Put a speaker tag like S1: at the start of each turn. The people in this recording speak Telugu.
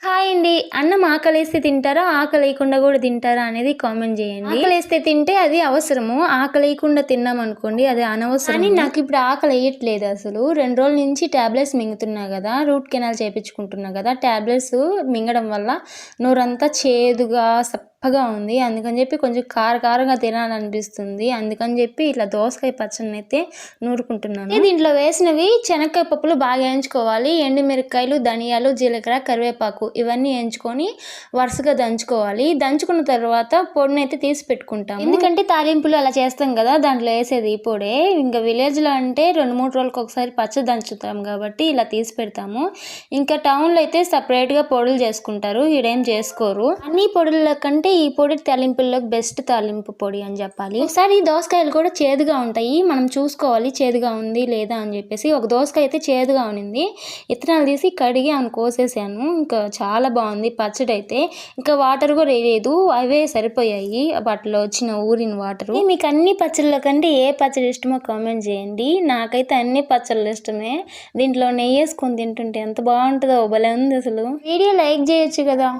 S1: హాయ్ అండి. అన్నం ఆకలేస్తే తింటారా? ఆకలేయకుండా గూడా తింటారా అనేది కామెంట్ జేయండి. ఆకలేస్తే తింటే అది అవసరము. ఆకలేయకుండా తిన్నామనుకోండి అది అనవసరం. కానీ నాకిప్పుడు ఆకలేయట్లేదు అసలు. 2 రోజుల నుంచి టాబ్లెట్స్ మింగుతున్నా గదా! రూట్ కెనాల్ చేపించుకుంటున్నా గదా! టాబ్లెట్స్ మింగడం వల్ల నోరంతా చేదుగా, సప్పగా ఉంది. అందుకని జెప్పి కొంచెం కారంగా తినాలనిపిస్తుంది. అందుకని జెప్పి ఇట్లా దోసకాయ పచ్చడినైతే నూరుకుంటున్నాను. దీంట్లో వేసినవి శనక్కాయ పప్పులు బాగా ఏయించుకోవాలి. ఎండుమిరపకాయలు, ధనియాలు, జీలకర్ర, కరివేపాకు ఇవన్నీ ఎంచుకొని వరుసగా దంచుకోవాలి. దంచుకున్న తర్వాత పొడినైతే తీసి పెట్టుకుంటాము. ఎందుకంటే తాలింపులు అలా చేస్తాం కదా, దాంట్లో వేసేది ఈ పొడే. ఇంకా విలేజ్లో అంటే 2-3 రోజులకు ఒకసారి పచ్చడి దంచుతాం కాబట్టి ఇలా తీసి పెడతాము. ఇంకా టౌన్లో అయితే సపరేట్గా పొడులు చేసుకుంటారు, ఈడేం చేసుకోరు. అన్ని పొడుల కంటే ఈ పొడి తాలింపుల్లోకి బెస్ట్ తాలింపు పొడి అని చెప్పాలి. ఒకసారి దోసకాయలు కూడా చేదుగా ఉంటాయి, మనం చూసుకోవాలి చేదుగా ఉంది లేదా అని చెప్పేసి. ఒక దోసకాయ అయితే చేదుగా ఉన్నింది, ఇత్తనాలు తీసి కడిగి ఆమె కోసేసాను. ఇంకా చాలా బాగుంది పచ్చడి అయితే. ఇంకా వాటర్ కూడా వేయలేదు, అవే సరిపోయాయి వాటిలో వచ్చిన ఊరిన వాటర్. మీకు అన్ని పచ్చళ్ళ కంటే ఏ పచ్చడి ఇష్టమో కామెంట్ చేయండి. నాకైతే అన్ని పచ్చళ్ళు ఇష్టమే. దీంట్లో నెయ్యి వేసుకొని తింటుంటే ఎంత బాగుంటుందో, భలే ఉంది అసలు. వీడియో లైక్ చేయొచ్చు కదా.